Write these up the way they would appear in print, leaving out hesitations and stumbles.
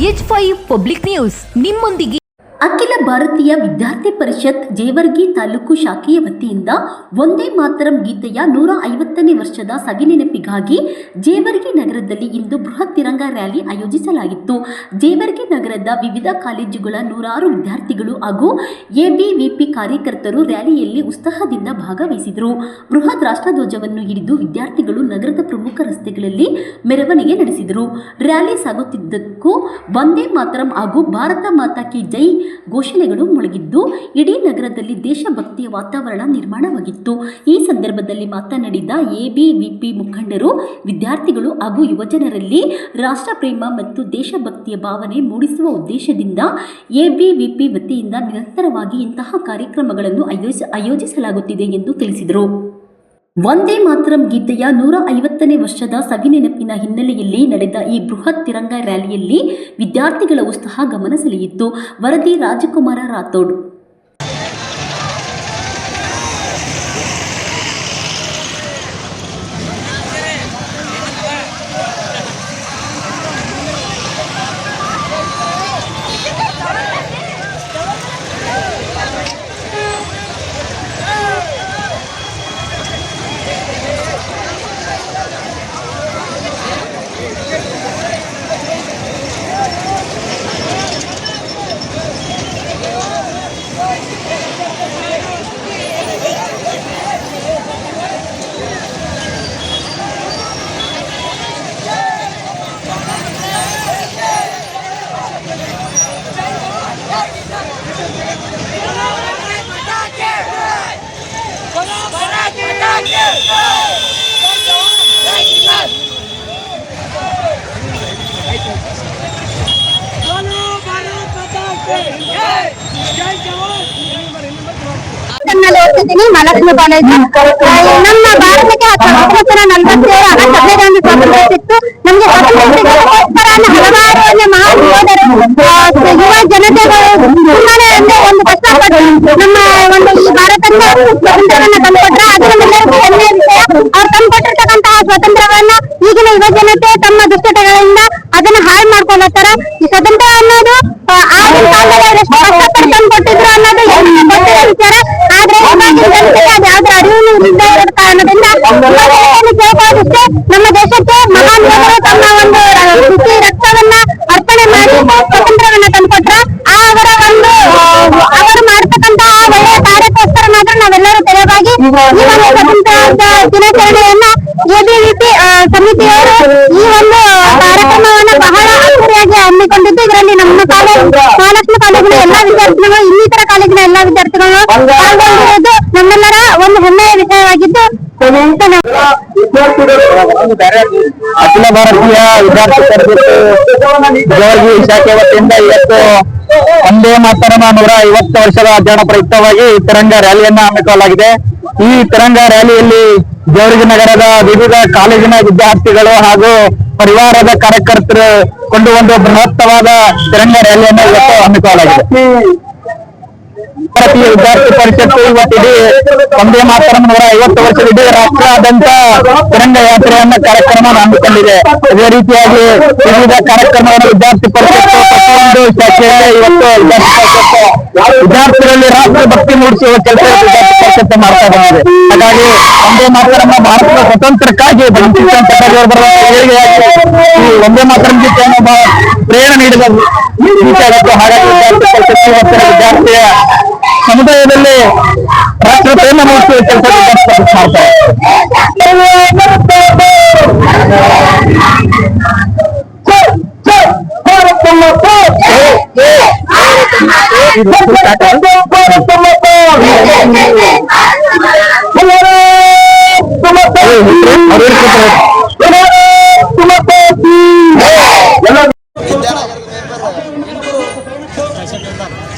H5 public news ನಿಮ್ಮೊಂದಿಗೆ. ಅಖಿಲ ಭಾರತೀಯ ವಿದ್ಯಾರ್ಥಿ ಪರಿಷತ್ ಜೇವರ್ಗಿ ತಾಲೂಕು ಶಾಖೆಯ ವತಿಯಿಂದ ವಂದೇ ಮಾತರಂ ಗೀತೆಯ 150ನೇ ವರ್ಷದ ಸವಿನೆನಪಿಗಾಗಿ ಜೇವರ್ಗಿ ನಗರದಲ್ಲಿ ಇಂದು ಬೃಹತ್ ತಿರಂಗ ರ್ಯಾಲಿ ಆಯೋಜಿಸಲಾಗಿತ್ತು. ಜೇವರ್ಗಿ ನಗರದ ವಿವಿಧ ಕಾಲೇಜುಗಳ 100 ವಿದ್ಯಾರ್ಥಿಗಳು ಹಾಗೂ ಎಬಿವಿಪಿ ಕಾರ್ಯಕರ್ತರು ರ್ಯಾಲಿಯಲ್ಲಿ ಉತ್ಸಾಹದಿಂದ ಭಾಗವಹಿಸಿದರು. ಬೃಹತ್ ರಾಷ್ಟ್ರಧ್ವಜವನ್ನು ಹಿಡಿದು ವಿದ್ಯಾರ್ಥಿಗಳು ನಗರದ ಪ್ರಮುಖ ರಸ್ತೆಗಳಲ್ಲಿ ಮೆರವಣಿಗೆ ನಡೆಸಿದರು. ರ್ಯಾಲಿ ಸಾಗುತ್ತಿದ್ದಕ್ಕೂ ವಂದೇ ಮಾತರಂ ಹಾಗೂ ಭಾರತ ಮಾತಾ ಕಿ ಜೈ ಘೋಷಣೆಗಳು ಮೊಳಗಿದ್ದು ಇಡೀ ನಗರದಲ್ಲಿ ದೇಶಭಕ್ತಿಯ ವಾತಾವರಣ ನಿರ್ಮಾಣವಾಗಿತ್ತು. ಈ ಸಂದರ್ಭದಲ್ಲಿ ಮಾತನಾಡಿದ ಎಬಿವಿಪಿ ಮುಖಂಡರು, ವಿದ್ಯಾರ್ಥಿಗಳು ಹಾಗೂ ಯುವಜನರಲ್ಲಿ ರಾಷ್ಟ್ರಪ್ರೇಮ ಮತ್ತು ದೇಶಭಕ್ತಿಯ ಭಾವನೆ ಮೂಡಿಸುವ ಉದ್ದೇಶದಿಂದ ಎಬಿವಿಪಿ ವತಿಯಿಂದ ನಿರಂತರವಾಗಿ ಇಂತಹ ಕಾರ್ಯಕ್ರಮಗಳನ್ನು ಆಯೋಜಿಸಲಾಗುತ್ತಿದೆ ಎಂದು ತಿಳಿಸಿದರು. ವಂದೇ ಮಾತರಂ ಗೀತೆಯ 150ನೇ ವರ್ಷದ ಸವಿನೆನಪಿನ ಹಿನ್ನೆಲೆಯಲ್ಲಿ ನಡೆದ ಈ ಬೃಹತ್ ತಿರಂಗ ರ್ಯಾಲಿಯಲ್ಲಿ ವಿದ್ಯಾರ್ಥಿಗಳ ಉತ್ಸಾಹ ಗಮನ ಸೆಳೆಯಿತು. ವರದಿ ರಾಜಕುಮಾರ ರಾಥೋಡ್. ಮಹಾಲಕ್ಷ್ಮಿ ಕಾಲೇಜು ನಮ್ಮ ಭಾರತಕ್ಕೆ 1947 ಆಗಸ್ಟ್ 15ರಂದು ಸ್ವಾತಂತ್ರ್ಯ ಸಿಕ್ತು. ನಮಗೆ ಸ್ವಾತಂತ್ರ್ಯಕ್ಕೋಸ್ಕರ ಹಲವಾರು ಮಹಾನ್ ಯೋಧರು, ಯುವ ಜನತೆಗಳು ತುಂಬಾನೇ ಒಂದು ಕಷ್ಟಪಟ್ಟು ನಮ್ಮ ಒಂದು ಈ ಭಾರತಕ್ಕೆ ಸ್ವಾತಂತ್ರ್ಯವನ್ನ ತಂದುಕೊಟ್ರೆ ಅದು ನಮ್ಮೆಲ್ಲರಿಗೂ ಹೆಮ್ಮೆಯ ವಿಷಯ. ಅವ್ರು ತಂದುಕೊಟ್ಟಿರ್ತಕ್ಕಂತಹ ಸ್ವಾತಂತ್ರ್ಯವನ್ನ ಈಗಿನ ಯುವ ಜನತೆ ತಮ್ಮ ದುಶ್ಚಟಗಳಿಂದ ಅದನ್ನ ಹಾಳು ಮಾಡ್ಕೊಳತ್ತಾರ. ಈ ಸ್ವಾತಂತ್ರ್ಯ ಅನ್ನೋದು ಆಗಿನ ಕಾಲದಲ್ಲಿ ಎಷ್ಟು ಕಷ್ಟಪಟ್ಟು ತಂದುಕೊಟ್ಟಿದ್ರು ಅನ್ನೋದು ಎಲ್ಲರಿಗೂ ಗೊತ್ತಿರೋ ವಿಚಾರ. ಆದ್ರೆ ಇವಾಗಿನ ಜನತೆಗೆ ಅದು ಯಾವ್ದು ಅರಿವು ಇಲ್ಲದೆ ಇರೋ ಕಾರಣದಿಂದ ಕೇಳ್ಕೊಳ್ಳೋದಿಷ್ಟೇ, ನಮ್ಮ ದೇಶಕ್ಕೆ ಮಹಾನ್ ಯೋಧರು ತಮ್ಮ ಒಂದು ಬಿಸಿ ರಕ್ತವನ್ನ ಅರ್ಪಣೆ ಮಾಡಿ ಸ್ವಾತಂತ್ರ್ಯವನ್ನ ತಂದುಕೊಟ್ರ. ಅವರು ಮಾಡ್ತಕ್ಕಂತಹ ಒಳ್ಳೆಯ ಕಾರ್ಯಕ್ಕೋಸ್ಕರ ಮಾತ್ರ ನಾವೆಲ್ಲರೂ ತೆರವಾಗಿ ಈ ಒಂದು ಸ್ವಾತಂತ್ರ್ಯ ದಿನಾಚರಣೆಯನ್ನ ಎಬಿವಿಪಿ ಸಮಿತಿಯವರು ಈ ಒಂದು ಕಾರ್ಯಕ್ರಮವನ್ನ ಬಹಳ ಅಚ್ಚರಿಯಾಗಿ ಹಮ್ಮಿಕೊಂಡಿದ್ದು, ಇದರಲ್ಲಿ ನಮ್ಮ ಮಹಾಲಕ್ಷ್ಮಿ ಕಾಲೇಜಿನ ಎಲ್ಲಾ ವಿದ್ಯಾರ್ಥಿಗಳು, ಇನ್ನಿತರ ಕಾಲೇಜಿನ ಎಲ್ಲಾ ವಿದ್ಯಾರ್ಥಿಗಳು ಪಾಲ್ಗೊಂಡಿರುವುದು ನಮ್ಮೆಲ್ಲರ ಒಂದು ಹೆಮ್ಮೆಯ ವಿಷಯವಾಗಿದ್ದು, ಅಖಿಲ ಭಾರತೀಯ ವಿದ್ಯಾರ್ಥಿ ಪರಿಷತ್ ಜೇವರ್ಗಿ ಶಾಖೆ ವತಿಯಿಂದ ಇವತ್ತು ವಂದೇ ಮಾತರಂ 150 ವರ್ಷದ ಆಚರಣೆ ಪ್ರಯುಕ್ತವಾಗಿ ತಿರಂಗ ರ್ಯಾಲಿಯನ್ನ ಹಮ್ಮಿಕೊಳ್ಳಲಾಗಿದೆ. ಈ ತಿರಂಗ ರ್ಯಾಲಿಯಲ್ಲಿ ಜೇವರ್ಗಿ ನಗರದ ವಿವಿಧ ಕಾಲೇಜಿನ ವಿದ್ಯಾರ್ಥಿಗಳು ಹಾಗೂ ಪರಿವಾರದ ಕಾರ್ಯಕರ್ತರು ಕೊಂಡು ಒಂದು ಬೃಹತ್ತವಾದ ತಿರಂಗ ರ್ಯಾಲಿಯನ್ನು ಇವತ್ತು ಹಮ್ಮಿಕೊಳ್ಳಲಾಗಿದೆ. ಭಾರತೀಯ ವಿದ್ಯಾರ್ಥಿ ಪರಿಷತ್ತು ಇವತ್ತಿಡೀ ವಂದೇ ಮಾತರಂ 150 ವರ್ಷದ ಇಡೀ ರಾಷ್ಟ್ರಾದ್ಯಂತ ತಿರಂಗ ಯಾತ್ರೆಯನ್ನ ಕಾರ್ಯಕ್ರಮ ಹಮ್ಮಿಕೊಂಡಿದೆ. ಇದೇ ರೀತಿಯಾಗಿ ವಿವಿಧ ಕಾರ್ಯಕ್ರಮವನ್ನು ವಿದ್ಯಾರ್ಥಿ ಪರಿಷತ್ತು ಪ್ರತಿಯೊಂದು ಶಾಖೆಯಲ್ಲಿ ಇವತ್ತು ವಿದ್ಯಾರ್ಥಿಗಳಲ್ಲಿ ರಾಷ್ಟ್ರ ಭಕ್ತಿ ಮೂಡಿಸುವ ಕೆಲಸ ವಿದ್ಯಾರ್ಥಿ ಪರಿಷತ್ತು ಮಾಡ್ತಾ ಬಂದಿದೆ. ಹಾಗಾಗಿ ವಂದೇ ಮಾತರಂ ಭಾರತದ ಸ್ವತಂತ್ರಕ್ಕಾಗಿ ಈ ವಂದೇ ಮಾತರಂ ಗೀತೆಯನ್ನು ಪ್ರೇರಣೆ ನೀಡಿದ ಗೀತೆ ಆಗಿತ್ತು. ಹಾಗಾಗಿ ವಿದ್ಯಾರ್ಥಿ ಪರಿಷತ್ತು ಇವತ್ತಿನ ವಿದ್ಯಾರ್ಥಿಯ ಸಮುದಾಯದಲ್ಲಿ ರಾಷ್ಟ್ರ ಪ್ರೇಮ ಮೂಡಿಸುವ ಕೆಲಸ ಮಾಡ್ತಾರೆ.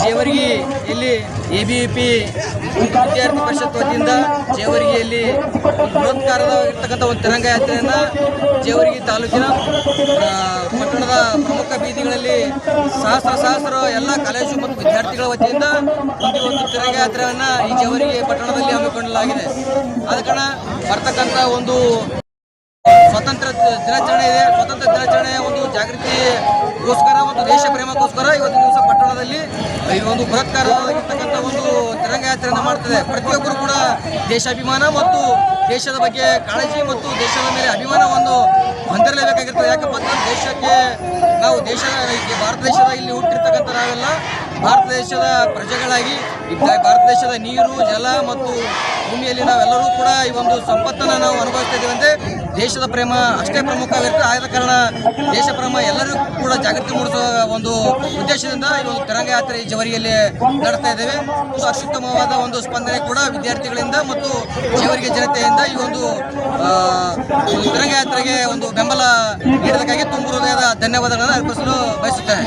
ಜೇವರ್ಗಿ ಇಲ್ಲಿ ಎಬಿವಿಪಿ ವಿದ್ಯಾರ್ಥಿ ಪರಿಷತ್ ವತಿಯಿಂದ ಜೇವರ್ಗಿಯಲ್ಲಿ ಬೃಹತ್ಕಾರವಾಗಿರ್ತಕ್ಕಂಥ ಒಂದು ತಿರಂಗ ಯಾತ್ರೆಯನ್ನ ಜೇವರ್ಗಿ ತಾಲೂಕಿನ ಪಟ್ಟಣದ ಪ್ರಮುಖ ಬೀದಿಗಳಲ್ಲಿ ಸಹಸ್ರ ಎಲ್ಲ ಕಾಲೇಜು ಮತ್ತು ವಿದ್ಯಾರ್ಥಿಗಳ ವತಿಯಿಂದ ಒಂದು ತಿರಂಗ ಯಾತ್ರೆಯನ್ನ ಈ ಜೇವರ್ಗಿ ಪಟ್ಟಣದಲ್ಲಿ ಹಮ್ಮಿಕೊಳ್ಳಲಾಗಿದೆ. ಆದ ಕಾರಣ ಬರ್ತಕ್ಕಂಥ ಒಂದು ಸ್ವಾತಂತ್ರ್ಯ ದಿನಾಚರಣೆ ಇದೆ. ಸ್ವಾತಂತ್ರ್ಯ ದಿನಾಚರಣೆಯ ಒಂದು ಜಾಗೃತಿಗೋಸ್ಕರ ಮತ್ತು ಅದಕ್ಕೋಸ್ಕರ ಇವತ್ತಿನ ದಿವಸ ಪಟ್ಟಣದಲ್ಲಿ ಈ ಒಂದು ಬೃಹತ್ಕಾರವಾಗಿರ್ತಕ್ಕಂಥ ಒಂದು ತಿರಂಗ ಯಾತ್ರೆಯನ್ನು ಮಾಡ್ತದೆ. ಪ್ರತಿಯೊಬ್ಬರು ಕೂಡ ದೇಶಾಭಿಮಾನ ಮತ್ತು ದೇಶದ ಬಗ್ಗೆ ಕಾಳಜಿ ಮತ್ತು ದೇಶದ ಮೇಲೆ ಅಭಿಮಾನವನ್ನು ಹೊಂದಿರಲೇಬೇಕಾಗಿರ್ತದೆ. ಯಾಕಪ್ಪ ಅಂತಂದ್ರೆ ದೇಶಕ್ಕೆ ನಾವು ಭಾರತ ದೇಶದ ಇಲ್ಲಿ ಹುಟ್ಟಿರ್ತಕ್ಕಂಥ ನಾವೆಲ್ಲ ಭಾರತ ದೇಶದ ಪ್ರಜೆಗಳಾಗಿ ಭಾರತ ದೇಶದ ನೀರು, ಜಲ ಮತ್ತು ಭೂಮಿಯಲ್ಲಿ ನಾವೆಲ್ಲರೂ ಕೂಡ ಈ ಒಂದು ಸಂಪತ್ತನ್ನು ನಾವು ಅನುಭವಿಸ್ತಾ ಇದ್ದೀವಿ. ಅಂದರೆ ದೇಶದ ಪ್ರೇಮ ಅಷ್ಟೇ ಪ್ರಮುಖವಾಗಿರುತ್ತೆ. ಆದ ಕಾರಣ ದೇಶ ಪ್ರೇಮ ಎಲ್ಲರಿಗೂ ಕೂಡ ಜಾಗೃತಿ ಮೂಡಿಸುವ ಒಂದು ಉದ್ದೇಶದಿಂದ ಈ ಒಂದು ತಿರಂಗ ಯಾತ್ರೆ ಜೇವರ್ಗಿಯಲ್ಲಿ ನಡೆಸ್ತಾ ಇದ್ದೇವೆ. ಇದು ಅತ್ಯುತ್ತಮವಾದ ಒಂದು ಸ್ಪಂದನೆ ಕೂಡ ವಿದ್ಯಾರ್ಥಿಗಳಿಂದ ಮತ್ತು ಜೇವರ್ಗಿ ಜನತೆಯಿಂದ ಈ ಒಂದು ತಿರಂಗ ಯಾತ್ರೆಗೆ ಒಂದು ಬೆಂಬಲ ನೀಡೋದಕ್ಕಾಗಿ ತುಂಬ ಹೃದಯದ ಧನ್ಯವಾದಗಳನ್ನು ಅರ್ಪಿಸಲು ಬಯಸುತ್ತೇನೆ.